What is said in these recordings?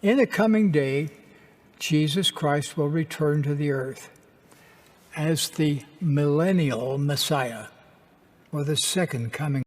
In the coming day, Jesus Christ will return to the earth as the millennial Messiah, or the second coming.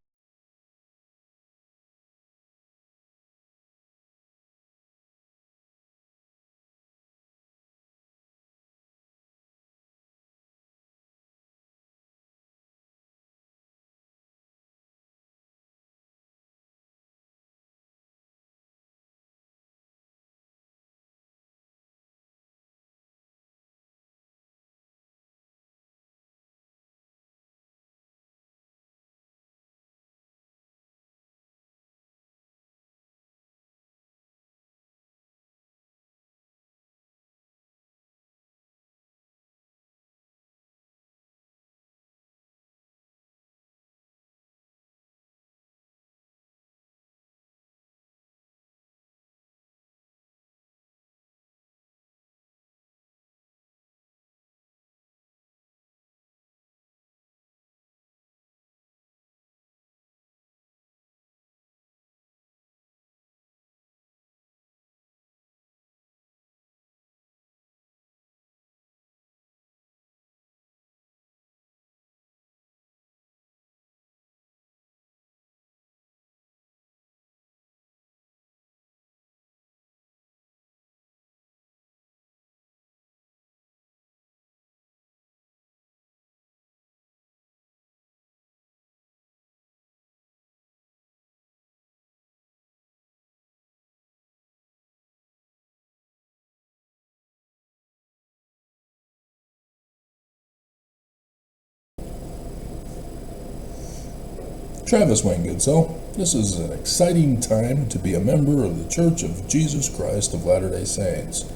Travis Wayne Goodsell. This is an exciting time to be a member of the Church of Jesus Christ of Latter-day Saints,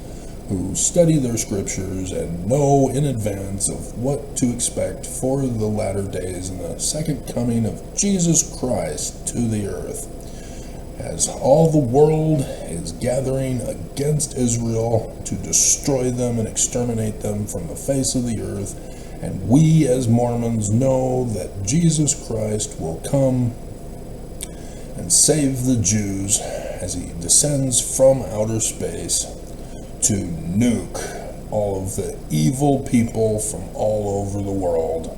who study their scriptures and know in advance of what to expect for the latter days and the second coming of Jesus Christ to the earth. As all the world is gathering against Israel to destroy them and exterminate them from the face of the earth, and we as Mormons know that Jesus Christ will come and save the Jews as he descends from outer space to nuke all of the evil people from all over the world,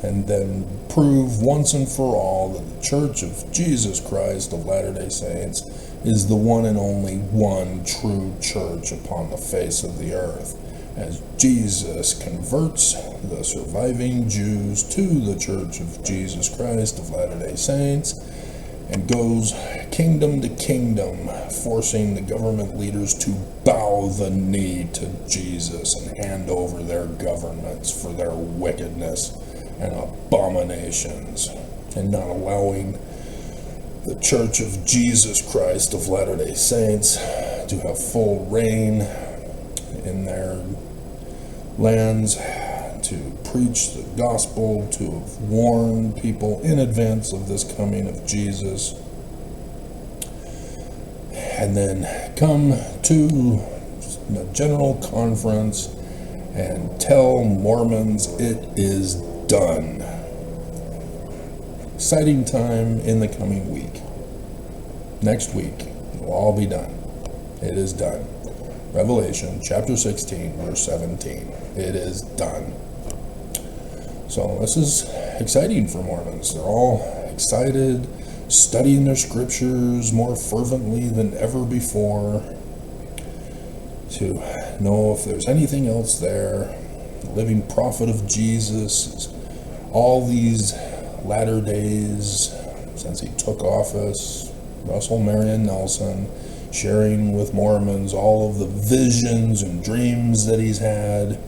and then prove once and for all that the Church of Jesus Christ of Latter-day Saints is the one and only one true church upon the face of the earth, as Jesus converts the surviving Jews to the Church of Jesus Christ of Latter-day Saints and goes kingdom to kingdom, forcing the government leaders to bow the knee to Jesus and hand over their governments for their wickedness and abominations, and not allowing the Church of Jesus Christ of Latter-day Saints to have full reign in their lands, to preach the gospel, to warn people in advance of this coming of Jesus, and then come to the general conference and tell Mormons it is done. Exciting time in the coming week. Next week, it will all be done. It is done. Revelation chapter 16, verse 17. It is done. So this is exciting for Mormons. They're all excited, studying their scriptures more fervently than ever before, to know if there's anything else there. The living prophet of Jesus, all these latter days since he took office, Russell Marion Nelson, sharing with Mormons all of the visions and dreams that he's had.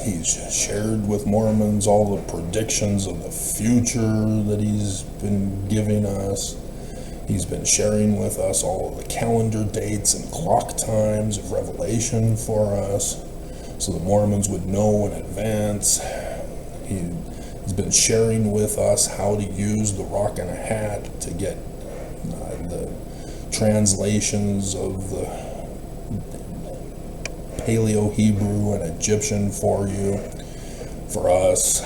He's shared with Mormons all the predictions of the future that he's been giving us. He's been sharing with us all of the calendar dates and clock times of Revelation for us, so the Mormons would know in advance. He's been sharing with us how to use the rock and a hat to get the translations of the Paleo-Hebrew and Egyptian for you. For us,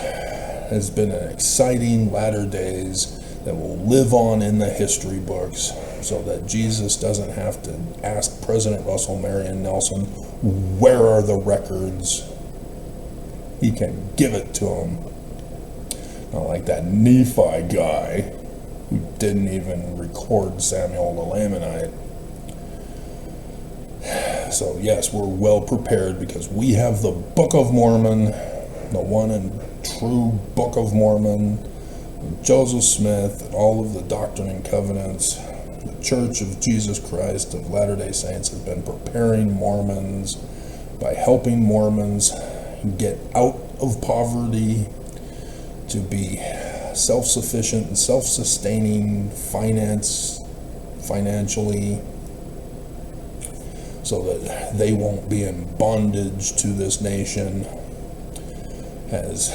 has been an exciting latter days that will live on in the history books, so that Jesus doesn't have to ask President Russell Marion Nelson, where are the records? He can give it to him. Not like that Nephi guy who didn't even record Samuel the Lamanite. So yes, we're well prepared because we have the Book of Mormon, the one and true Book of Mormon, Joseph Smith, and all of the Doctrine and Covenants. The Church of Jesus Christ of Latter-day Saints has been preparing Mormons by helping Mormons get out of poverty, to be self-sufficient and self-sustaining financially, so that they won't be in bondage to this nation, as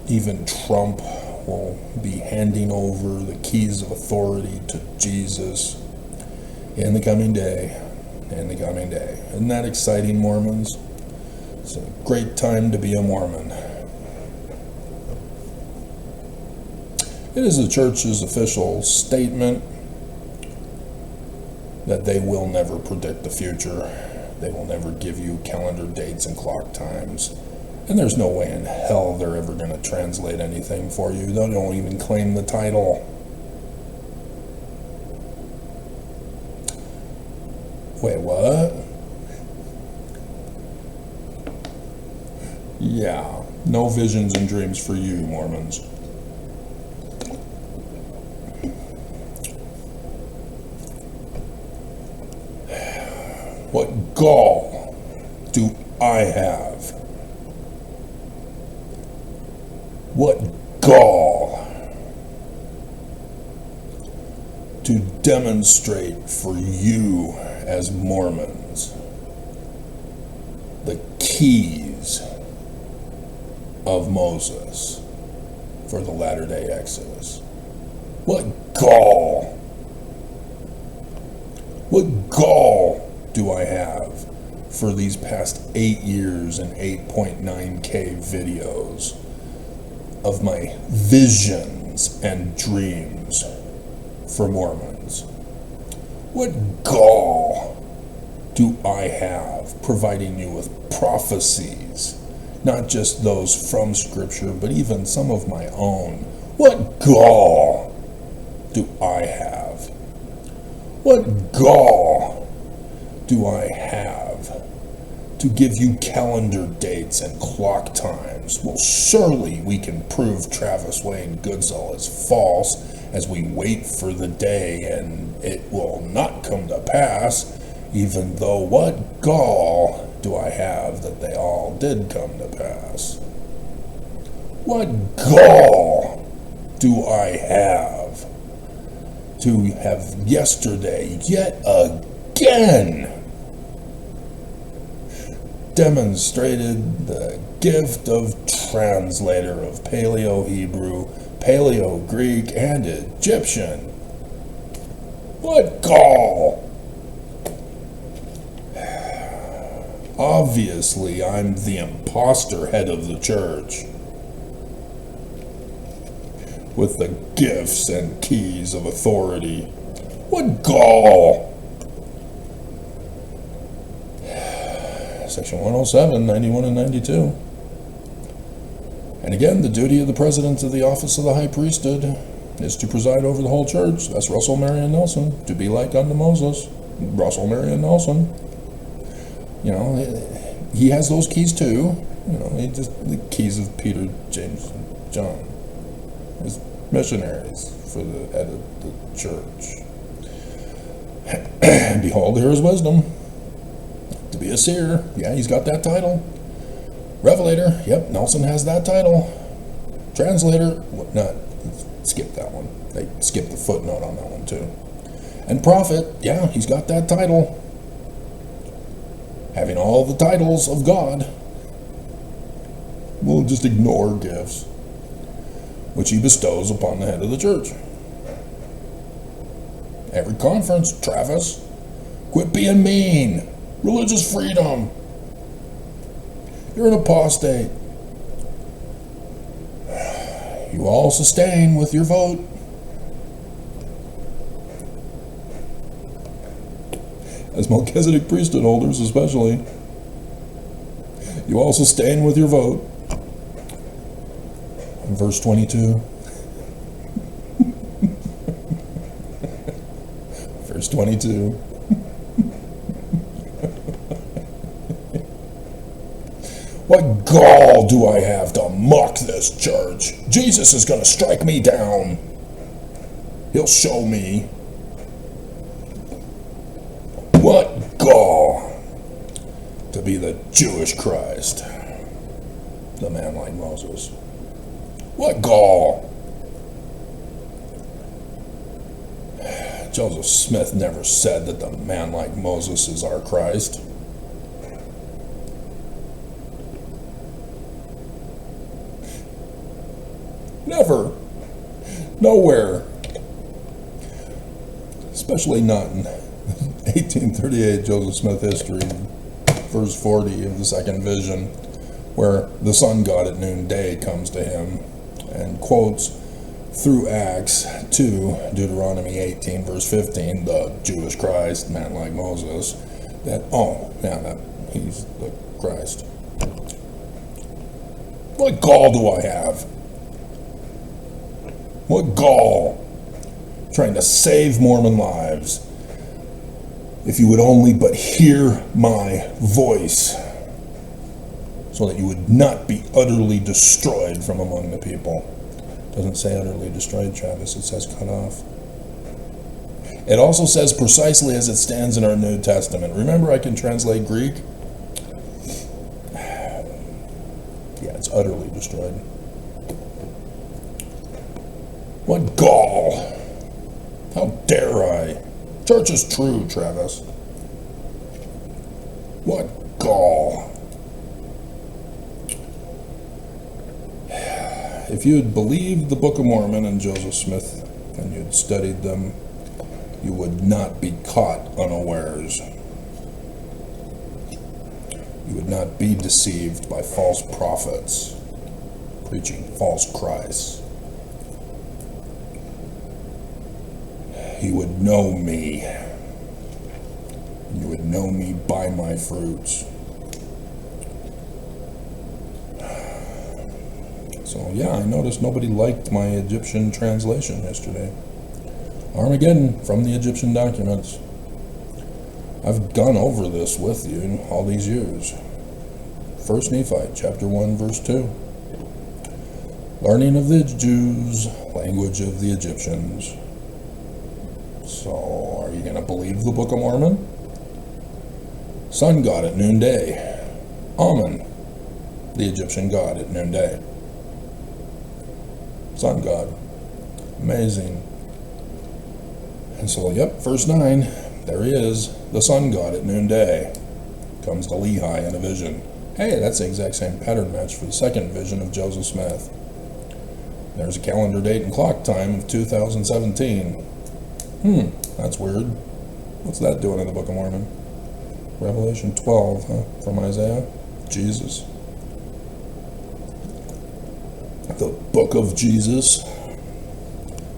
even Trump will be handing over the keys of authority to Jesus in the coming day. Isn't that exciting, Mormons? It's a great time to be a Mormon. It is the church's official statement that they will never predict the future. They will never give you calendar dates and clock times. And there's no way in hell they're ever going to translate anything for you. They don't even claim the title. Wait, what? Yeah, no visions and dreams for you, Mormons. What gall do I have? What gall to demonstrate for you as Mormons the keys of Moses for the latter-day Exodus. What gall? What gall do I have for these past 8 years and 8.9K videos of my visions and dreams for Mormons? What gall do I have providing you with prophecies, not just those from Scripture, but even some of my own? What gall do I have? What gall do I have to give you calendar dates and clock times? Well, surely we can prove Travis Wayne Goodsell is false as we wait for the day and it will not come to pass, even though what gall do I have that they all did come to pass? What gall do I have to have yesterday yet again demonstrated the gift of translator of Paleo-Hebrew, Paleo-Greek, and Egyptian? What gall? Obviously, I'm the imposter head of the church, with the gifts and keys of authority. What gall? Section 107, 91 and 92. And again, the duty of the president of the office of the high priesthood is to preside over the whole church. That's Russell Marion Nelson, to be like unto Moses. Russell Marion Nelson. You know, he has those keys too. You know, the keys of Peter, James, and John. As missionaries for the head of the church. Behold, here is wisdom. To be a seer, yeah, he's got that title. Revelator, yep, Nelson has that title. Translator, skip that one. They skipped the footnote on that one too. And prophet, yeah, he's got that title. Having all the titles of God. We'll just ignore gifts, which he bestows upon the head of the church. Every conference, Travis, quit being mean. Religious freedom. You're an apostate. You all sustain with your vote. as Melchizedek priesthood holders especially. You also stand with your vote. In verse 22. Verse 22. What gall do I have to mock this church? Jesus is going to strike me down. He'll show me. What gall to be the Jewish Christ, the man like Moses. What gall. Joseph Smith never said that the man like Moses is our Christ. Never. Nowhere. Especially not in 1838 Joseph Smith history, verse 40 of the second vision, where the sun god at noonday comes to him and quotes through Acts to Deuteronomy 18 verse 15, the Jewish Christ, man like Moses, that he's the Christ. What gall do I have? What gall, trying to save Mormon lives. If you would only but hear my voice, so that you would not be utterly destroyed from among the people. It doesn't say utterly destroyed, Travis, it says cut off. It also says precisely as it stands in our New Testament. Remember, I can translate Greek? Yeah, it's utterly destroyed. What gall! How dare I? Church is true, Travis. What gall! If you had believed the Book of Mormon and Joseph Smith, and you'd studied them, you would not be caught unawares. You would not be deceived by false prophets preaching false Christs. You would know me. You would know me by my fruits. So yeah, I noticed nobody liked my Egyptian translation yesterday. Armageddon from the Egyptian documents. I've gone over this with you all these years. 1 Nephi, chapter 1, verse 2. Learning of the Jews, language of the Egyptians. So, are you going to believe the Book of Mormon? Sun god at noonday. Amun, the Egyptian god at noonday. Sun god. Amazing. And so, yep, verse 9, there he is, the sun god at noonday. Comes to Lehi in a vision. Hey, that's the exact same pattern match for the second vision of Joseph Smith. There's a calendar date and clock time of 2017. That's weird. What's that doing in the Book of Mormon? Revelation 12, from Isaiah? Jesus. The Book of Jesus.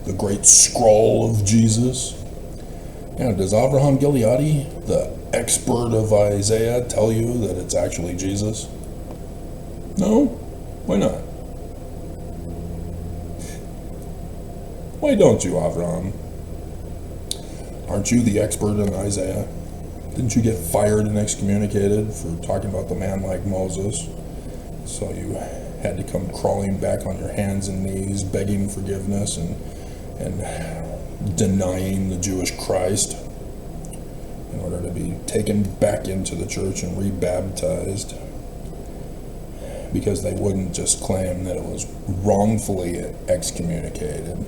The Great Scroll of Jesus. Yeah, does Avraham Gileadi, the expert of Isaiah, tell you that it's actually Jesus? No? Why not? Why don't you, Avraham? Aren't you the expert in Isaiah? Didn't you get fired and excommunicated for talking about the man like Moses? So you had to come crawling back on your hands and knees, begging forgiveness and denying the Jewish Christ in order to be taken back into the church and rebaptized, because they wouldn't just claim that it was wrongfully excommunicated.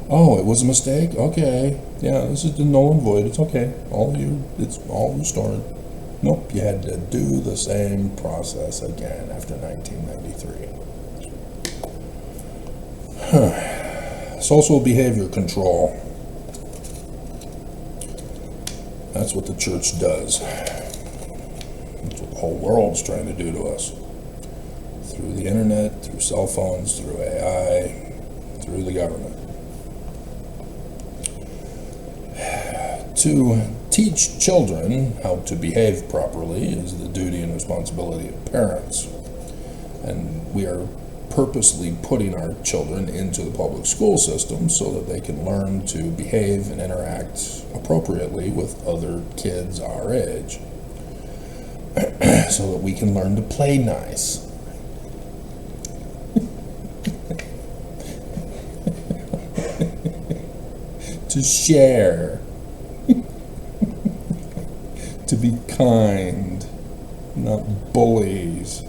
Oh, it was a mistake? Okay. Yeah, this is the null and void. It's okay. It's all restored. Nope, you had to do the same process again after 1993. Social behavior control. That's what the church does. That's what the whole world's trying to do to us. Through the internet, through cell phones, through AI, through the government. to teach children how to behave properly is the duty and responsibility of parents. And we are purposely putting our children into the public school system so that they can learn to behave and interact appropriately with other kids our age, so that we can learn to play nice. To share, to be kind, not bullies.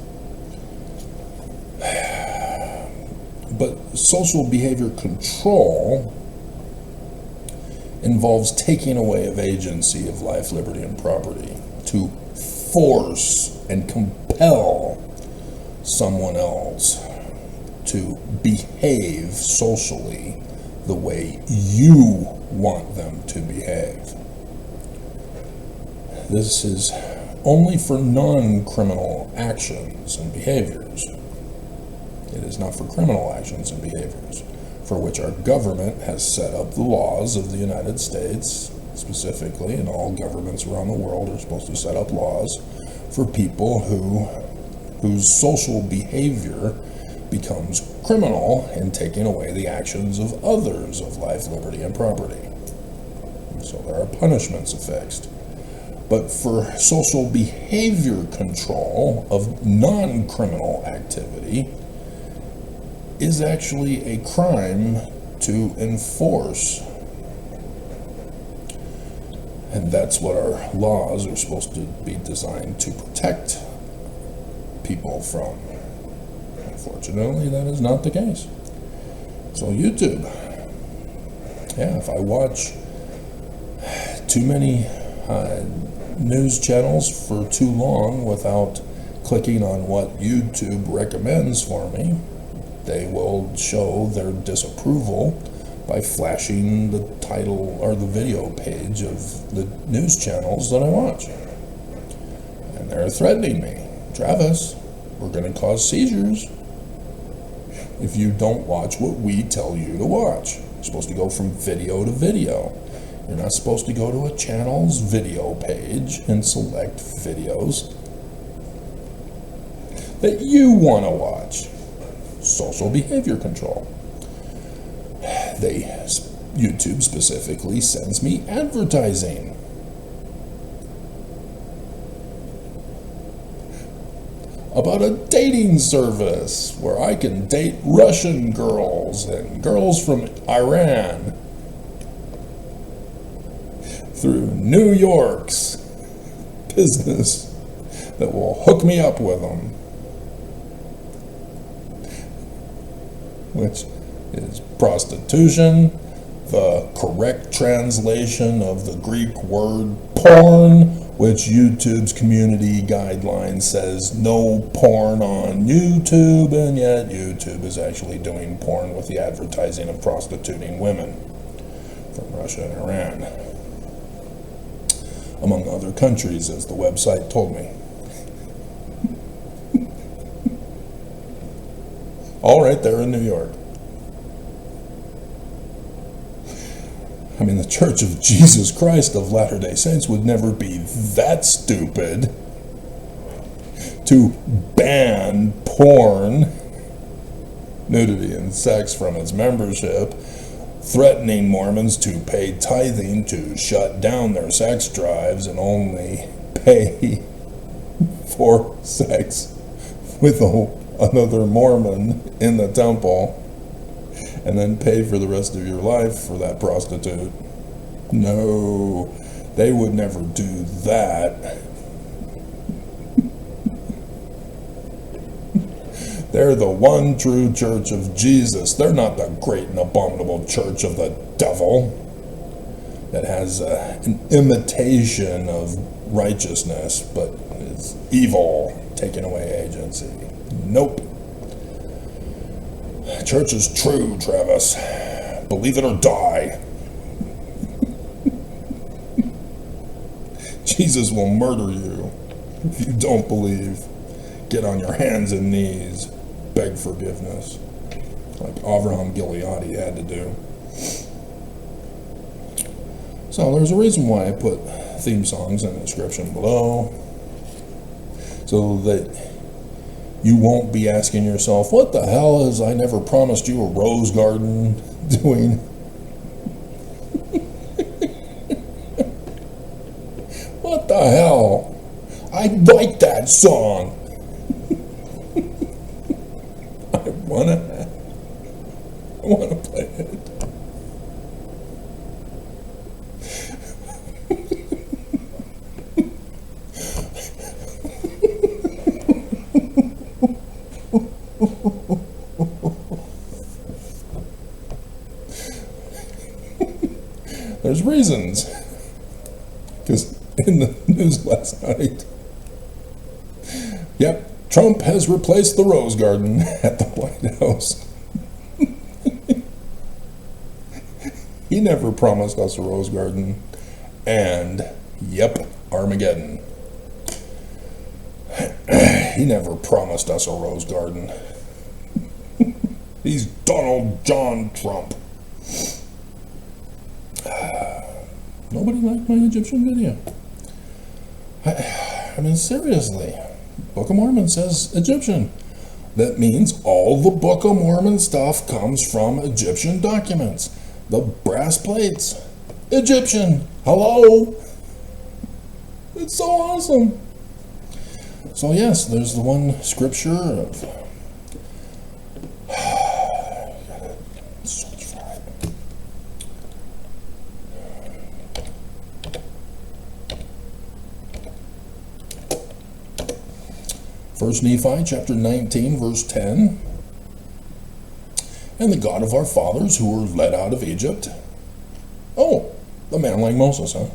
But social behavior control involves taking away of agency of life, liberty, and property, to force and compel someone else to behave socially the way you want them to behave. This is only for non-criminal actions and behaviors. It is not for criminal actions and behaviors, for which our government has set up the laws of the United States, specifically, and all governments around the world are supposed to set up laws for people whose social behavior becomes criminal in taking away the actions of others of life, liberty, and property. And so there are punishments affixed. But for social behavior control of non-criminal activity is actually a crime to enforce. And that's what our laws are supposed to be designed to protect people from. Unfortunately, that is not the case. So YouTube, if I watch too many news channels for too long without clicking on what YouTube recommends for me, they will show their disapproval by flashing the title or the video page of the news channels that I watch. And they're threatening me. Travis, we're going to cause seizures if you don't watch what we tell you to watch. You're supposed to go from video to video. You're not supposed to go to a channel's video page and select videos that you want to watch. Social behavior control. YouTube specifically sends me advertising. About a dating service where I can date Russian girls and girls from Iran through New York's business that will hook me up with them, which is prostitution, the correct translation of the Greek word porn, which YouTube's community guideline says no porn on YouTube, and yet YouTube is actually doing porn with the advertising of prostituting women from Russia and Iran, among other countries, as the website told me. All right there in New York. I mean, the Church of Jesus Christ of Latter-day Saints would never be that stupid to ban porn, nudity, and sex from its membership, threatening Mormons to pay tithing to shut down their sex drives and only pay for sex with another Mormon in the temple, and then pay for the rest of your life for that prostitute. No, they would never do that. They're the one true Church of Jesus. They're not the great and abominable church of the devil that has an imitation of righteousness, but is evil, taking away agency. Nope. Church is true, Travis. Believe it or die. Jesus will murder you if you don't believe. Get on your hands and knees. Beg forgiveness. Like Avraham Gileadi had to do. So there's a reason why I put theme songs in the description below, so that you won't be asking yourself, what the hell is I Never Promised You a Rose Garden doing? What the hell? I like that song. I wanna play it. There's reasons. Because in the news last night, yep, Trump has replaced the Rose Garden at the White House. He never promised us a Rose Garden. And, yep, Armageddon. He never promised us a Rose Garden. He's Donald John Trump. Nobody liked my Egyptian video. I mean, seriously. Book of Mormon says Egyptian. That means all the Book of Mormon stuff comes from Egyptian documents. The brass plates. Egyptian. Hello? It's so awesome. So yes, there's the one scripture of... First Nephi chapter 19 verse 10. And the God of our fathers who were led out of Egypt. Oh, the man like Moses, huh?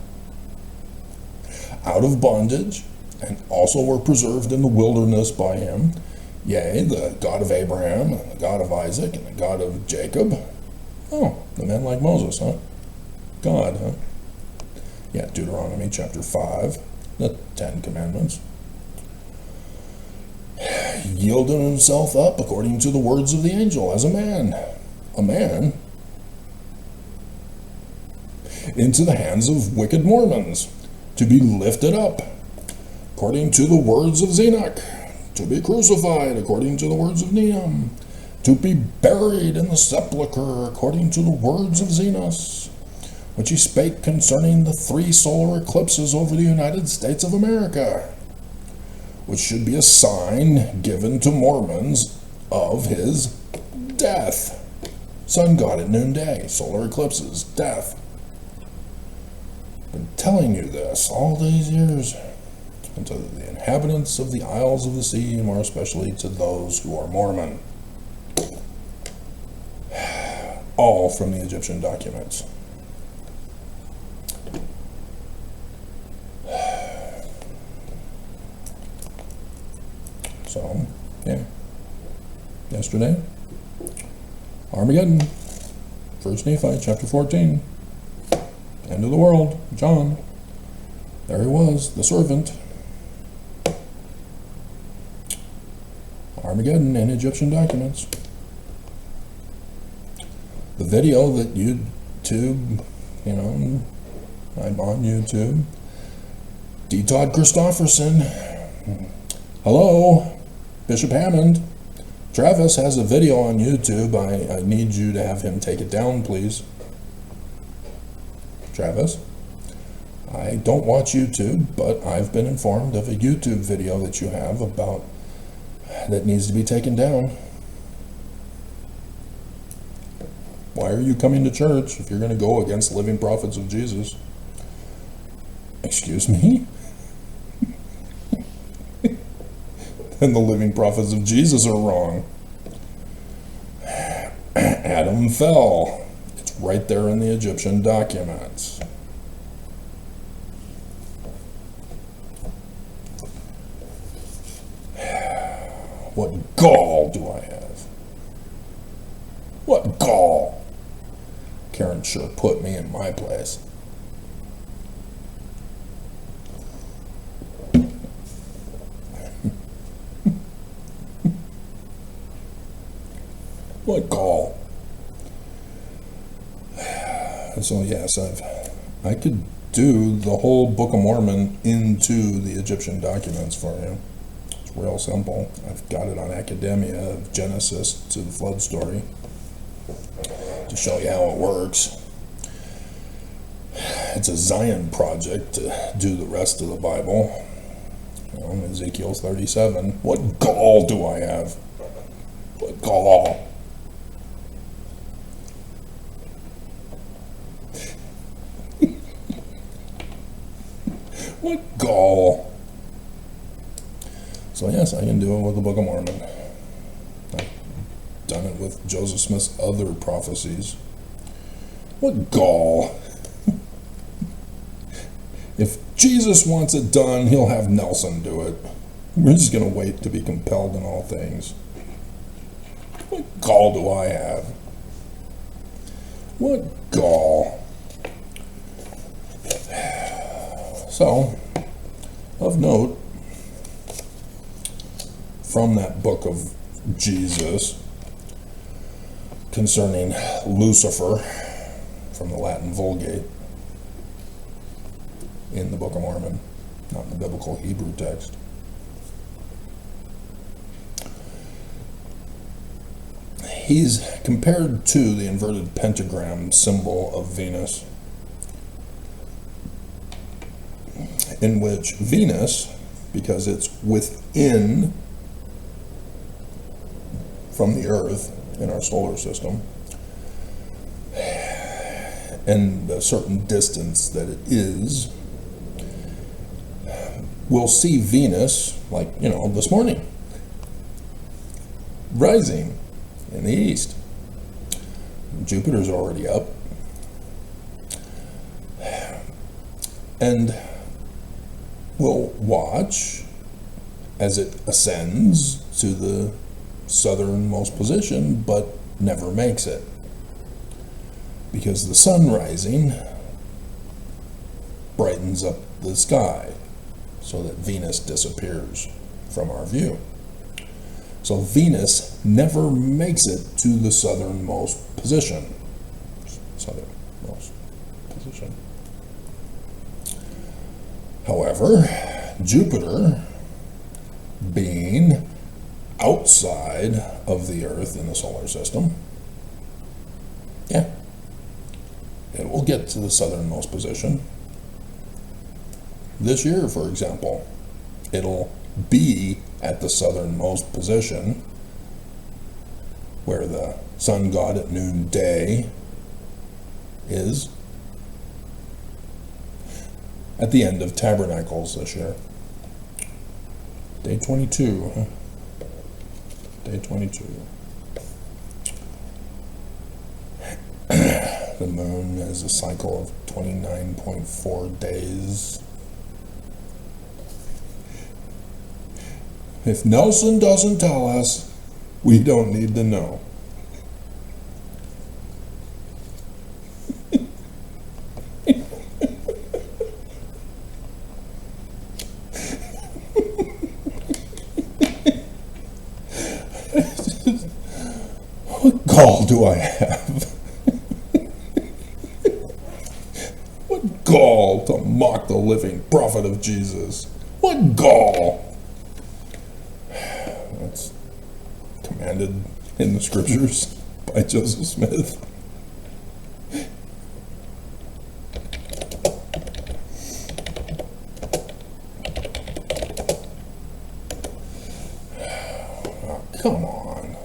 Out of bondage, and also were preserved in the wilderness by him. Yea, the God of Abraham, and the God of Isaac, and the God of Jacob. Oh, the man like Moses, huh? God, huh? Yeah, Deuteronomy chapter 5, the 10 Commandments. Yielded himself up according to the words of the angel as a man. A man? Into the hands of wicked Mormons, to be lifted up according to the words of Zenoch, to be crucified according to the words of Nehum, to be buried in the sepulchre according to the words of Zenos, which he spake concerning the 3 solar eclipses over the United States of America, which should be a sign given to Mormons of his death. Sun god at noonday, solar eclipses, death. Been telling you this all these years, and to the inhabitants of the isles of the sea, more especially to those who are Mormon. All from the Egyptian documents. So, yeah. Yesterday, Armageddon, 1 Nephi chapter 14. End of the world, John. There he was, the servant. Armageddon in Egyptian documents. The video that YouTube, I'm on YouTube. D. Todd Christofferson. Hello, Bishop Hammond. Travis has a video on YouTube. I need you to have him take it down, please. Travis, I don't watch YouTube, but I've been informed of a YouTube video that you have about that needs to be taken down. Why are you coming to church if you're going to go against the living prophets of Jesus? Excuse me? Then the living prophets of Jesus are wrong. Adam fell. It's right there in the Egyptian documents. What gall do I have? What gall? Karen sure put me in my place. What gall? So yes, I could do the whole Book of Mormon into the Egyptian documents for you. It's real simple. I've got it on Academia, of Genesis to the flood story, to show you how it works. It's a Zion project to do the rest of the Bible. Ezekiel 37. What gall do I have? What gall? What gall? So yes, I can do it with the Book of Mormon. I've done it with Joseph Smith's other prophecies. What gall? If Jesus wants it done, he'll have Nelson do it. We're just going to wait to be compelled in all things. What gall do I have? What gall? So, of note, from that book of Jesus concerning Lucifer from the Latin Vulgate in the Book of Mormon, not in the biblical Hebrew text. He's compared to the inverted pentagram symbol of Venus, in which Venus, because it's within from the Earth in our solar system, and a certain distance that it is, we'll see Venus, like, this morning, rising in the east. Jupiter's already up. And we'll watch as it ascends to the southernmost position, but never makes it. Because the sun rising brightens up the sky, so that Venus disappears from our view. So Venus never makes it to the southernmost position. Southernmost position. However, Jupiter, being outside of the Earth in the solar system, it will get to the southernmost position. This year, for example, it'll be at the southernmost position where the sun god at noonday is, at the end of Tabernacles this year. Day 22. Day 22. The moon is a cycle of 29.4 days. If Nelson doesn't tell us, we don't need to know. What gall do I have? What gall to mock the living prophet of Jesus? What gall? That's commanded in the scriptures by Joseph Smith. Oh, come on.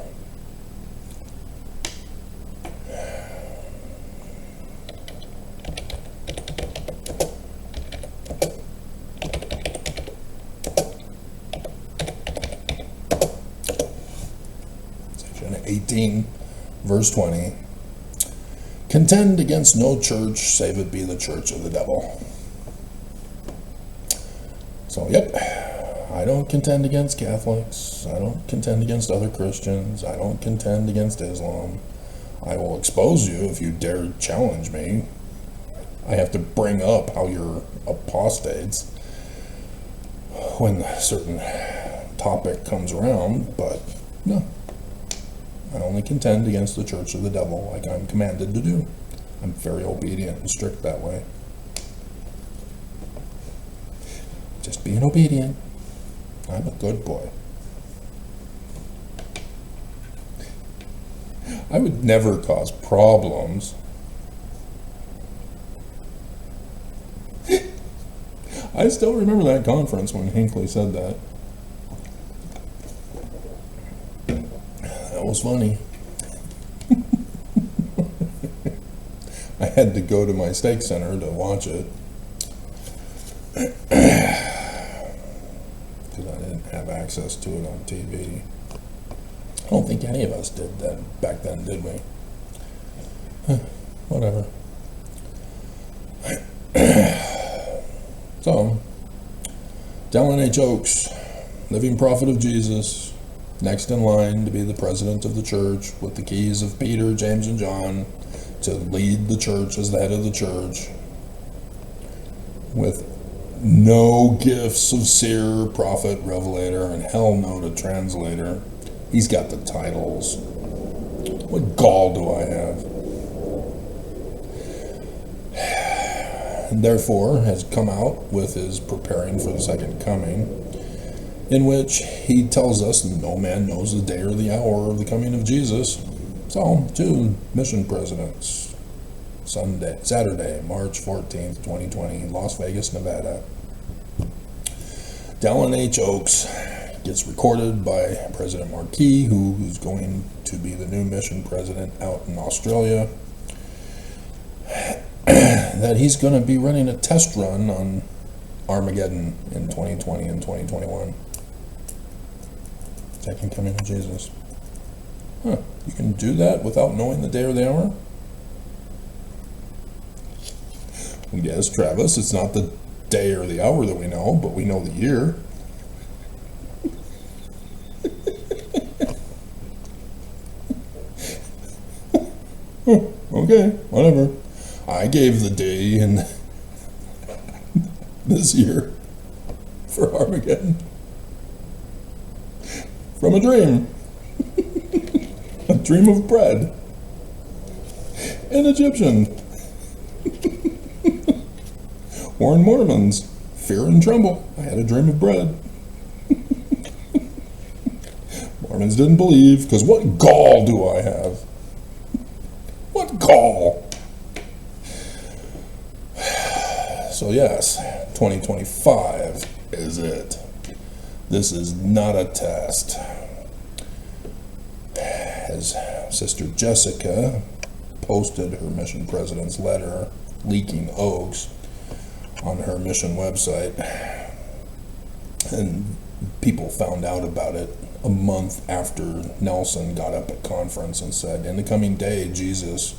Section 18, verse 20. Contend against no church, save it be the church of the devil. So, I don't contend against Catholics. I don't contend against other Christians. I don't contend against Islam. I will expose you if you dare challenge me. I have to bring up how you're apostates when a certain topic comes around, but no. I only contend against the church of the devil like I'm commanded to do. I'm very obedient and strict that way. Just being obedient. I'm a good boy. I would never cause problems. I still remember that conference when Hinckley said that. That was funny. I had to go to my stake center to watch it. Because I didn't have access to it on TV. I don't think any of us did that back then, did we? Whatever. So, Dallin H. Oaks, living prophet of Jesus, next in line to be the president of the church with the keys of Peter, James, and John to lead the church as the head of the church, with no gifts of seer, prophet, revelator, and hell no to translator. He's got the titles. What gall do I have? And therefore has come out with his preparing for the second coming, in which he tells us no man knows the day or the hour of the coming of Jesus. So, two mission presidents. Saturday, March 14th, 2020, Las Vegas, Nevada. Dallin H. Oaks gets recorded by President Marquis, who's going to be the new mission president out in Australia, that he's going to be running a test run on Armageddon in 2020 and 2021. Second coming of Jesus. Huh, you can do that without knowing the day or the hour? Yes, Travis, it's not the day or the hour that we know, but we know the year. Okay, whatever. I gave the day in this year for Armageddon from a dream. A dream of bread. An Egyptian. Or in Mormons, fear and tremble. I had a dream of bread. Mormons didn't believe, because what gall do I have? What gall? So yes, 2025 is it. This is not a test. As Sister Jessica posted her mission president's letter, Leaking Oaks, on her mission website, and people found out about it a month after Nelson got up at conference and said, in the coming day, Jesus.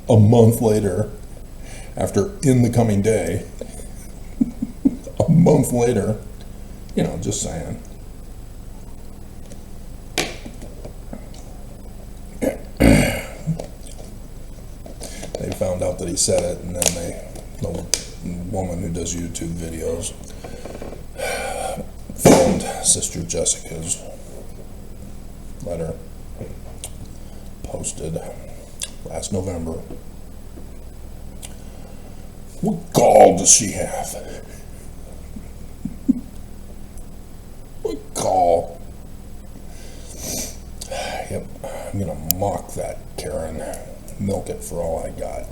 A month later, after in the coming day, a month later, just saying. They found out that he said it, and then the woman who does YouTube videos filmed Sister Jessica's letter, posted last November. What gall does she have? What gall? Yep, I'm gonna mock that, Karen. Milk it for all I got.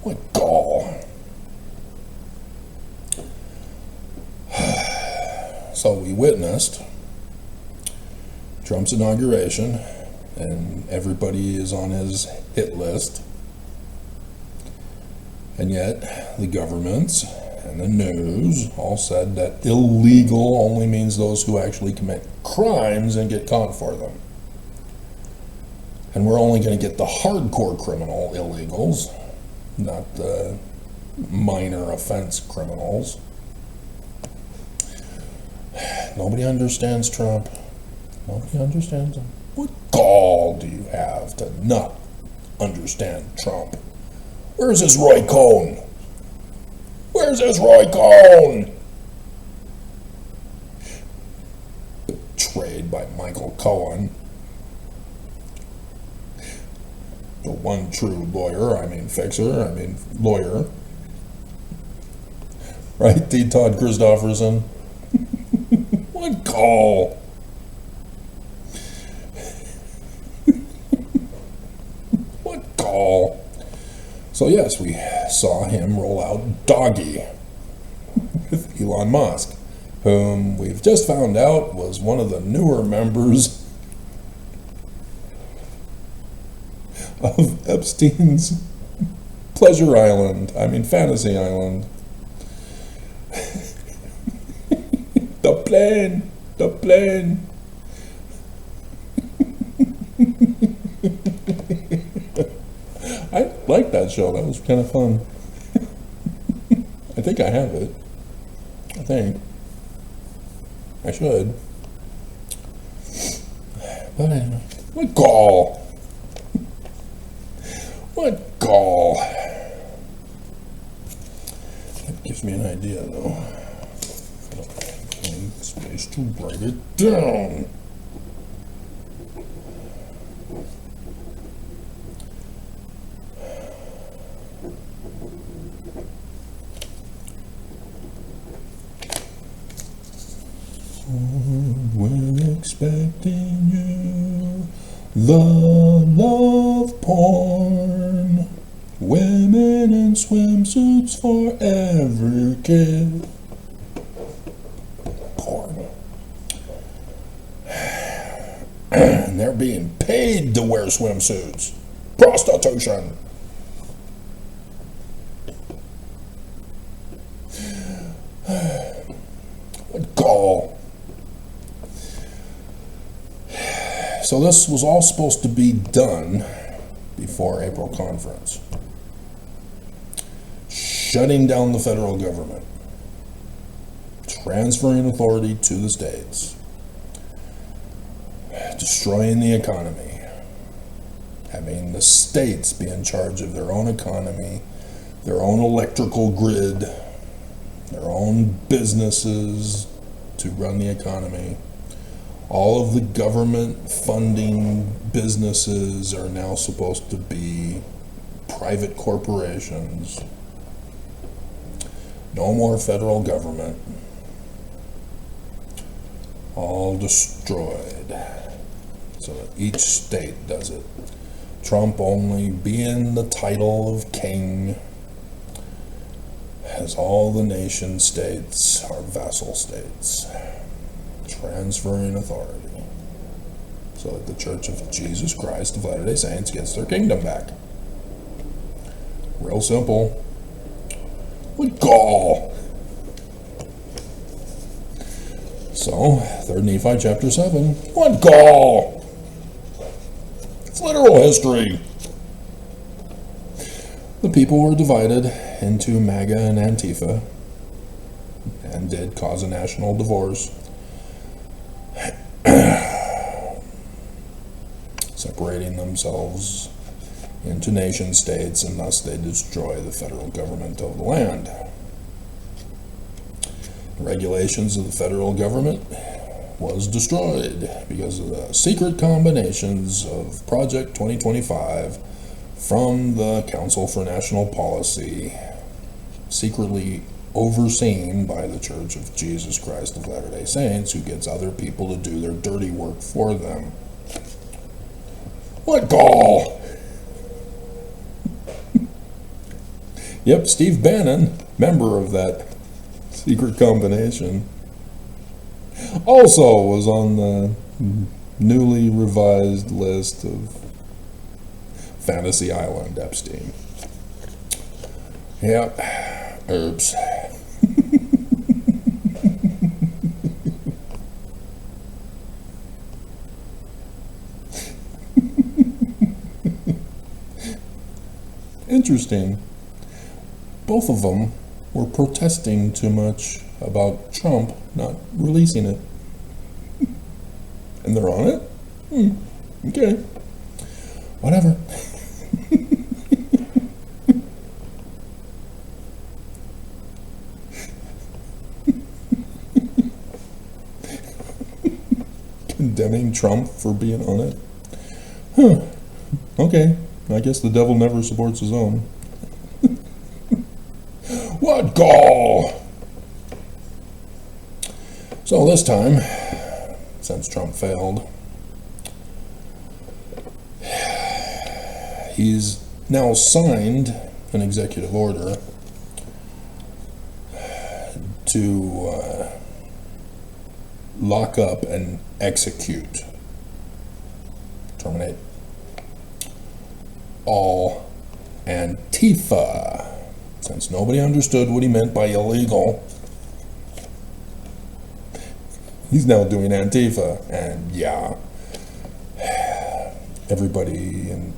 What gall? So we witnessed Trump's inauguration, and everybody is on his hit list. And yet, the governments and the news all said that illegal only means those who actually commit crimes and get caught for them. And we're only going to get the hardcore criminal illegals, not the minor offense criminals. Nobody understands Trump. Nobody understands him. What gall do you have to not understand Trump? Where's his Roy Cohn? Where's his Roy Cohn? Betrayed by Michael Cohen. The one true lawyer, fixer, lawyer. Right, D. Todd Christofferson? What call? What call? So yes, we saw him roll out Doggy with Elon Musk, whom we've just found out was one of the newer members of Epstein's Pleasure Island, Fantasy Island. The plane. I liked that show. That was kind of fun. I think I have it. I think. I should. But anyway. What gall? What gall? That gives me an idea, though. Space to write it down. We're expecting you. The love porn. Women in swimsuits for every kid. Porn. And they're being paid to wear swimsuits. Prostitution. What gall. So this was all supposed to be done before April conference. Shutting down the federal government. Transferring authority to the states. Destroying the economy. Having the states be in charge of their own economy, their own electrical grid, their own businesses to run the economy. All of the government funding businesses are now supposed to be private corporations. No more federal government. All destroyed. So that each state does it. Trump only being the title of king, as all the nation states are vassal states. Transferring authority so that the Church of Jesus Christ of Latter-day Saints gets their kingdom back. Real simple. What gall! So, 3rd Nephi chapter 7. What gall! It's literal history. The people were divided into MAGA and Antifa and did cause a national divorce. Separating themselves into nation states, and thus they destroy the federal government of the land. The regulations of the federal government was destroyed because of the secret combinations of Project 2025 from the Council for National Policy, secretly overseen by the Church of Jesus Christ of Latter-day Saints, who gets other people to do their dirty work for them. What gall! Yep, Steve Bannon, member of that secret combination, also was on the newly revised list of Fantasy Island Epstein. Yep, herbs. Interesting. Both of them were protesting too much about Trump not releasing it. And they're on it? Okay. Whatever. Condemning Trump for being on it? Okay. I guess the devil never supports his own. What gall! So this time, since Trump failed, he's now signed an executive order to lock up and execute, terminate all Antifa, since nobody understood what he meant by illegal. He's now doing Antifa, and yeah, everybody in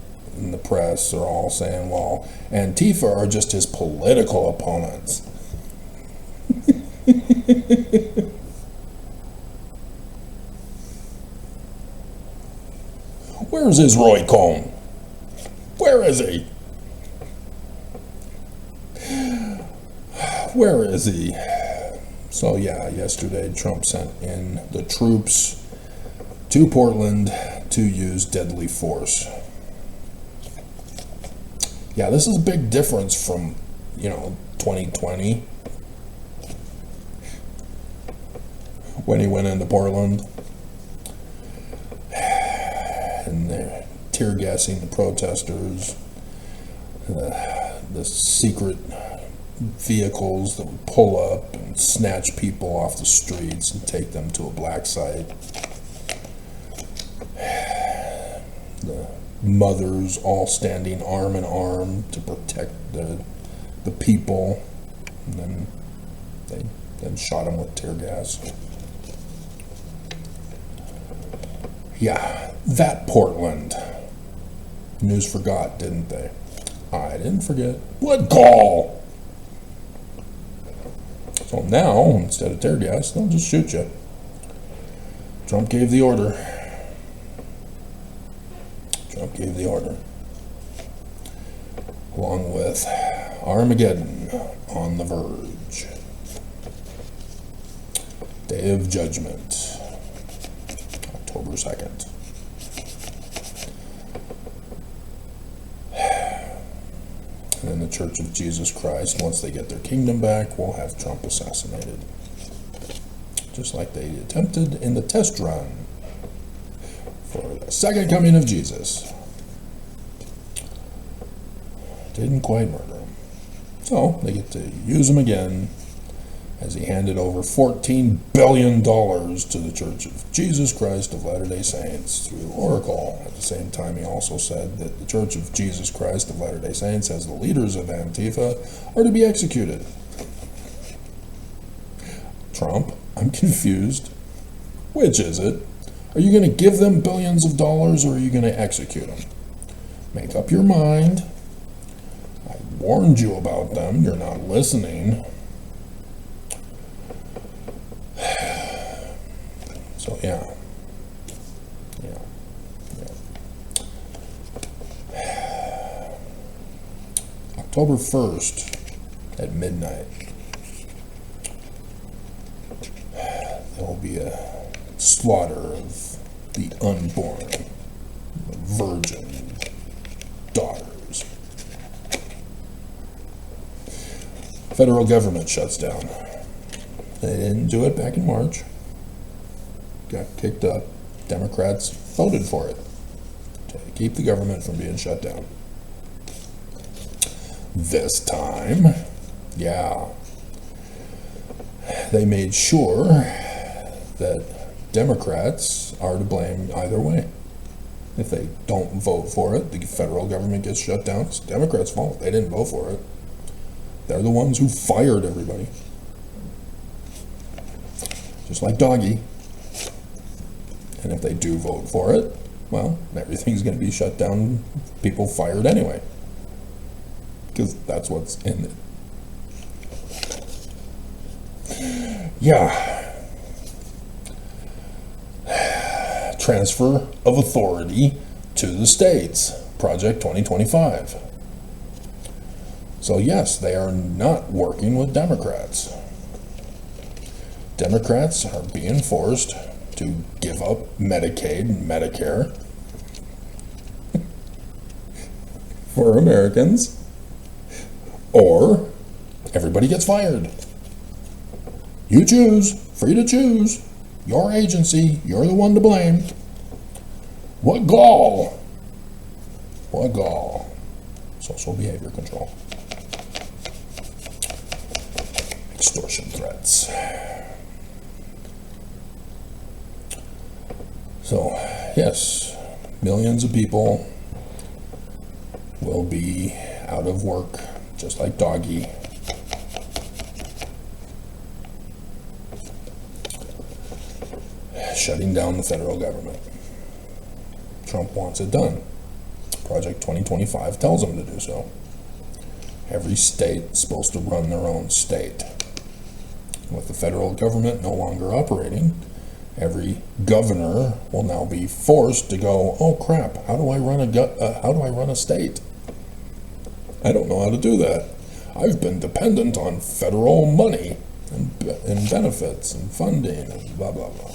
the press are all saying, well, Antifa are just his political opponents. Where's his Roy Cohn? Where is he? Where is he? So yeah, yesterday Trump sent in the troops to Portland to use deadly force. Yeah, this is a big difference from, 2020 when he went into Portland and they're tear gassing the protesters, the secret vehicles that would pull up and snatch people off the streets and take them to a black site. The mothers all standing arm in arm to protect the people, and then they then shot them with tear gas. Yeah, that Portland. News forgot, didn't they? I didn't forget. What gall! So now, instead of tear gas, they'll just shoot you. Trump gave the order. Trump gave the order. Along with Armageddon on the verge. Day of Judgment. October 2nd. And then the Church of Jesus Christ, once they get their kingdom back, will have Trump assassinated. Just like they attempted in the test run for the second coming of Jesus. Didn't quite murder him. So they get to use him again as he handed over $14 billion to the Church of Jesus Christ of Latter-day Saints through Oracle. At the same time, he also said that the Church of Jesus Christ of Latter-day Saints, as the leaders of Antifa, are to be executed. Trump, I'm confused. Which is it? Are you going to give them billions of dollars, or are you going to execute them? Make up your mind. I warned you about them. You're not listening. So yeah. October 1st at midnight, there will be a slaughter of the unborn virgin daughters. Federal government shuts down. They didn't do it back in March. Got kicked up. Democrats voted for it to keep the government from being shut down. This time, yeah, they made sure that Democrats are to blame either way. If they don't vote for it, the federal government gets shut down. It's Democrats' fault. They didn't vote for it. They're the ones who fired everybody. Just like Doggy. And if they do vote for it, well, everything's going to be shut down, people fired anyway. Because that's what's in it. Yeah. Transfer of authority to the states. Project 2025. So yes, they are not working with Democrats. Democrats are being forced to give up Medicaid and Medicare for Americans, or everybody gets fired. You choose, free to choose. Your agency, you're the one to blame. What gall! What gall. Social behavior control. Extortion threats. So, yes, millions of people will be out of work, just like Doggy. Shutting down the federal government. Trump wants it done. Project 2025 tells him to do so. Every state is supposed to run their own state. With the federal government no longer operating, every governor will now be forced to go, oh crap, how do I run a state? I don't know how to do that. I've been dependent on federal money and benefits and funding and blah blah blah.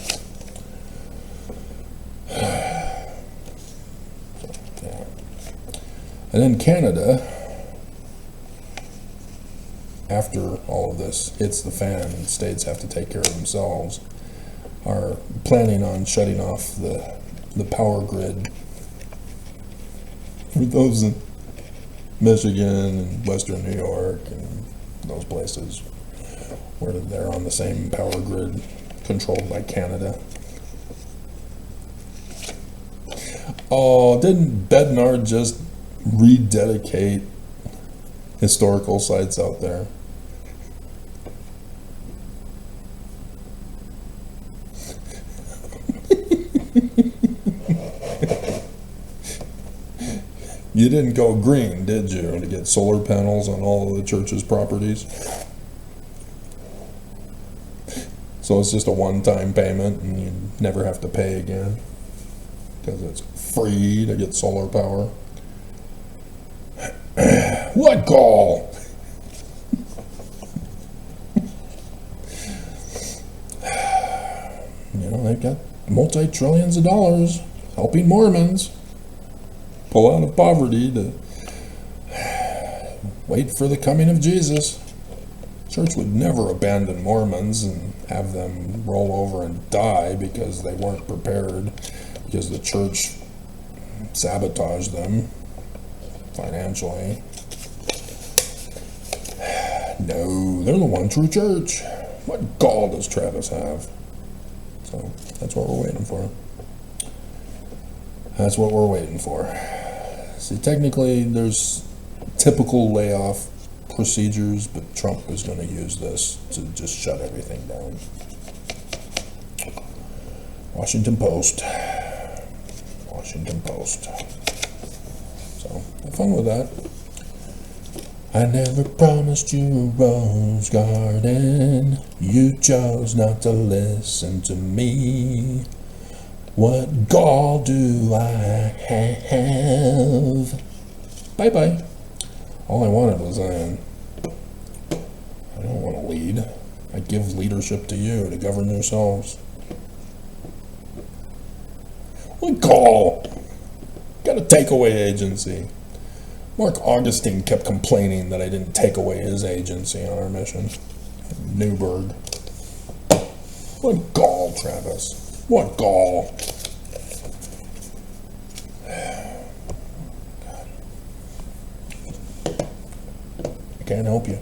Yeah. And then Canada, after all of this hits the fan and states have to take care of themselves, are planning on shutting off the power grid for those in Michigan and Western New York and those places where they're on the same power grid controlled by Canada. Oh, didn't Bednar just rededicate historical sites out there? You didn't go green, did you, to get solar panels on all of the church's properties? So it's just a one-time payment and you never have to pay again because it's free to get solar power. What gall! You know, they've got multi-trillions of dollars helping Mormons pull out of poverty to wait for the coming of Jesus. Church would never abandon Mormons and have them roll over and die because they weren't prepared, because the church sabotaged them financially. No, they're the one true church. What gall does Travis have? So that's what we're waiting for. That's what we're waiting for. See, technically, there's typical layoff procedures, but Trump is going to use this to just shut everything down. Washington Post. Washington Post. So, have fun with that. I never promised you a rose garden. You chose not to listen to me. What gall do I have? Bye-bye. All I wanted was Zion. I don't want to lead. I give leadership to you to govern yourselves. What gall? Got a takeaway agency. Mark Augustine kept complaining that I didn't take away his agency on our mission. Newberg. What gall, Travis? What gall? I can't help you.